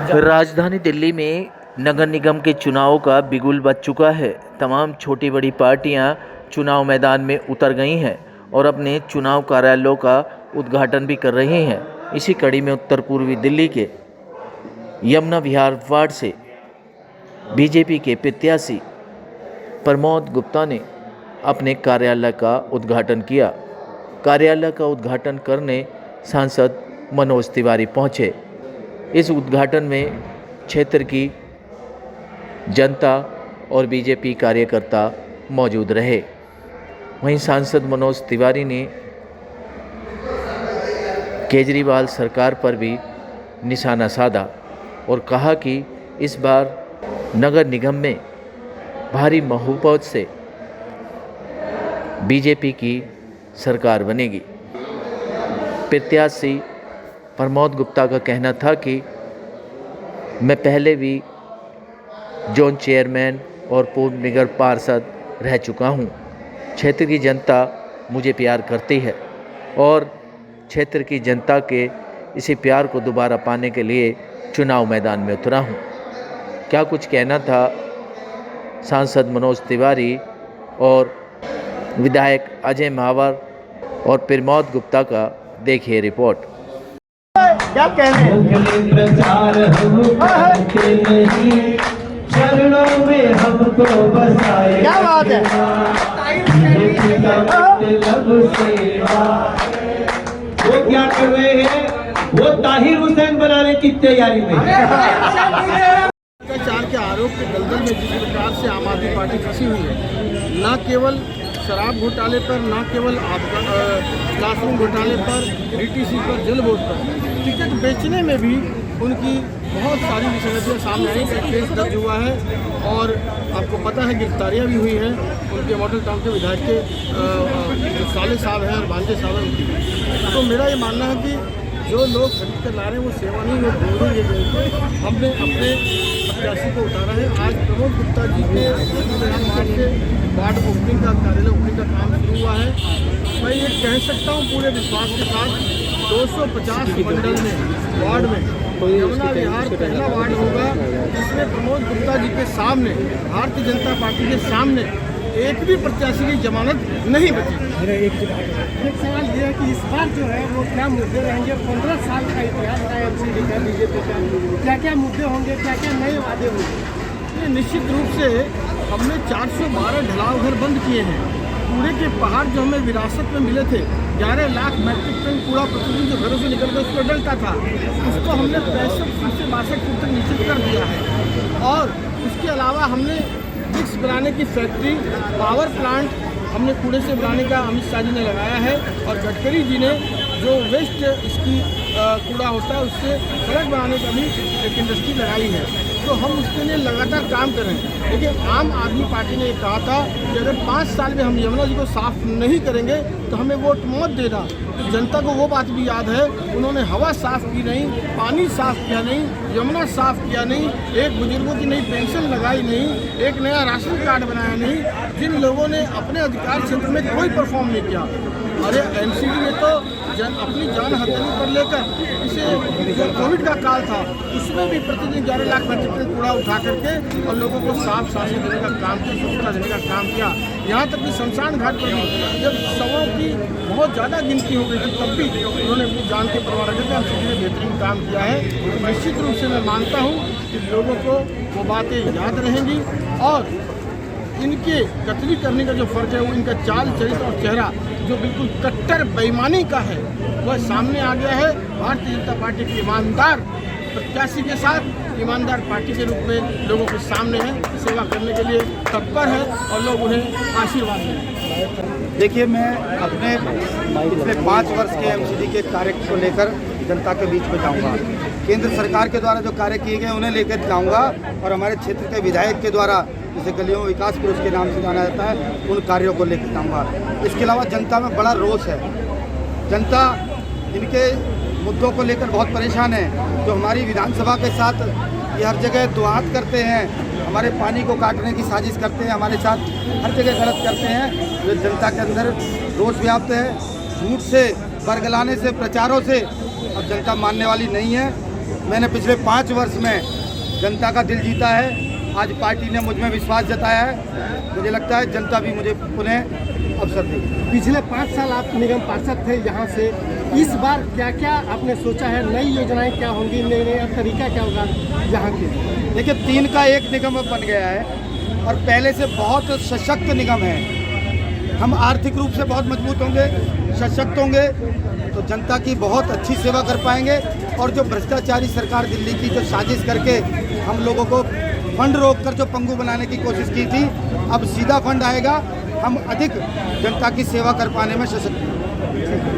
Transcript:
राजधानी दिल्ली में नगर निगम के चुनाव का बिगुल बज चुका है। तमाम छोटी बड़ी पार्टियां चुनाव मैदान में उतर गई हैं और अपने चुनाव कार्यालयों का उद्घाटन भी कर रही हैं। इसी कड़ी में उत्तर पूर्वी दिल्ली के यमुना विहार वार्ड से बीजेपी के प्रत्याशी प्रमोद गुप्ता ने अपने कार्यालय का उद्घाटन किया। कार्यालय का उद्घाटन करने सांसद मनोज तिवारी पहुंचे। इस उद्घाटन में क्षेत्र की जनता और बीजेपी कार्यकर्ता मौजूद रहे। वहीं सांसद मनोज तिवारी ने केजरीवाल सरकार पर भी निशाना साधा और कहा कि इस बार नगर निगम में भारी बहुमत से बीजेपी की सरकार बनेगी। प्रत्याशी प्रमोद गुप्ता का कहना था कि मैं पहले भी जोन चेयरमैन और पूर्व नगर पार्षद रह चुका हूं। क्षेत्र की जनता मुझे प्यार करती है और क्षेत्र की जनता के इसी प्यार को दोबारा पाने के लिए चुनाव मैदान में उतरा हूं। क्या कुछ कहना था सांसद मनोज तिवारी और विधायक अजय महावर और प्रमोद गुप्ता का, देखिए रिपोर्ट। क्या कहने चरणों में हमको बसाए, क्या बात है। वो क्या कर रहे हैं, वो ताहिर हुसैन बनाने की तैयारी में। भ्रष्टाचार के आरोप के दलदल में जिस प्रकार से आम आदमी पार्टी फंसी हुई है, न केवल शराब घोटाले पर, न केवल क्लासरूम घोटाले पर, डीटीसी पर, जल बोर्ड पर, टिकट बेचने में भी उनकी बहुत सारी विसंगतियाँ सामने आई। केस दर्ज हुआ है और आपको पता है गिरफ्तारियाँ भी हुई हैं। उनके मॉडल टाउन के विधायक के जो साले साहब हैं और भांजे साहब हैं उनकी। तो मेरा ये मानना है कि जो लोग खरीद कर ला रहे हैं वो सेवा नहीं, वो भूल ये बोलते हमने अपने प्रत्याशी को उतारा है। आज प्रमोद गुप्ता जी के से वार्ड ओपनिंग का, कार्यालय ओपनिंग का काम शुरू हुआ है। मैं ये कह सकता हूँ पूरे विश्वास के साथ 250 मंडल में, वार्ड में यमुना विहार पहला वार्ड होगा जिसमें प्रमोद गुप्ता जी के सामने, भारतीय जनता पार्टी के सामने एक भी प्रत्याशी की जमानत नहीं बची। एक सवाल ये है कि इस बार जो है वो क्या मुद्दे रहेंगे। 15 साल का इतिहास है एमसीडी का, बीजेपी का, क्या क्या मुद्दे होंगे, क्या क्या नए वादे होंगे। ये निश्चित रूप से हमने 412 ढलाव घर बंद किए हैं। कूड़े के पहाड़ जो हमें विरासत में मिले थे, 11 लाख मैट्रिक टन कूड़ा प्रतिदिन जो घरों से निकलकर उसको डलता था, उसको हमने 65 से 62 फुट तक निश्चित कर दिया है। और उसके अलावा हमने ब्रिक्स बनाने की फैक्ट्री, पावर प्लांट हमने कूड़े से बनाने का अमित शाह जी ने लगाया है और गडकरी जी ने जो वेस्ट इसकी कूड़ा होता है उससे सड़क बनाने का भी एक इंडस्ट्री लगाई है। तो हम उसके लिए लगातार काम कर रहे हैं। लेकिन आम आदमी पार्टी ने कहा था कि अगर 5 साल में हम यमुना जी को साफ नहीं करेंगे तो हमें वोट मत देना। तो जनता को वो बात भी याद है, उन्होंने हवा साफ की नहीं, पानी साफ किया नहीं, यमुना साफ किया नहीं, एक बुजुर्गों की नई पेंशन लगाई नहीं, एक नया राशन कार्ड बनाया नहीं। जिन लोगों ने अपने अधिकार क्षेत्र में कोई परफॉर्म नहीं किया, अरे एमसीडी ने तो अपनी जान हथेली पर लेकर इसे जो कोविड का काल था उसमें भी प्रतिदिन 11 लाख मैट्रिक टन कूड़ा उठा करके और लोगों को साफ सांसें देने का काम किया, स्वच्छता देने का काम किया। यहाँ तक कि शमशान घाट पर भी जब शवों की बहुत ज़्यादा गिनती हो गई थी तब भी उन्होंने अपनी जान के परवाह रखकर एमसीडी ने बेहतरीन काम किया है। तो निश्चित रूप से मैं मानता हूँ कि लोगों को वो बातें याद रहेंगी और इनके कतली करने का जो फर्क है वो इनका चाल चरित्र और चेहरा जो बिल्कुल कट्टर बेईमानी का है वह सामने आ गया है। भारतीय जनता पार्टी की ईमानदार प्रत्याशी के साथ ईमानदार पार्टी के रूप में लोगों के सामने है, सेवा करने के लिए तत्पर है और लोग उन्हें आशीर्वाद दें। देखिए, मैं अपने पिछले 5 वर्ष के एमसीडी के कार्य को लेकर जनता के बीच में जाऊंगा। केंद्र सरकार के द्वारा जो कार्य किए गए उन्हें लेकर जाऊंगा और हमारे क्षेत्र के विधायक के द्वारा जिसे गलियों विकास पुरुष के नाम से जाना जाता है उन कार्यों को लेकर जाऊंगा। इसके अलावा जनता में बड़ा रोष है। जनता इनके मुद्दों को लेकर बहुत परेशान है। जो हमारी विधानसभा के साथ ये हर जगह दुआत करते हैं, हमारे पानी को काटने की साजिश करते हैं, हमारे साथ हर जगह गलत करते हैं। जो जनता के अंदर रोष व्याप्त है, झूठ से, बरगलाने से, प्रचारों से अब जनता मानने वाली नहीं है। मैंने पिछले 5 वर्ष में जनता का दिल जीता है। आज पार्टी ने मुझ में विश्वास जताया है। मुझे लगता है जनता भी मुझे पुनः अवसर देगी। पिछले 5 साल आप निगम पार्षद थे यहाँ से, इस बार क्या क्या आपने सोचा है, नई योजनाएं क्या होंगी, नया तरीका क्या होगा यहाँ के? देखिए 3 का 1 निगम अब बन गया है और पहले से बहुत सशक्त निगम है। हम आर्थिक रूप से बहुत मजबूत होंगे, सशक्त होंगे तो जनता की बहुत अच्छी सेवा कर पाएंगे। और जो भ्रष्टाचारी सरकार दिल्ली की जो साजिश करके हम लोगों को फंड रोककर जो पंगु बनाने की कोशिश की थी, अब सीधा फंड आएगा। हम अधिक जनता की सेवा कर पाने में सशक्त हैं।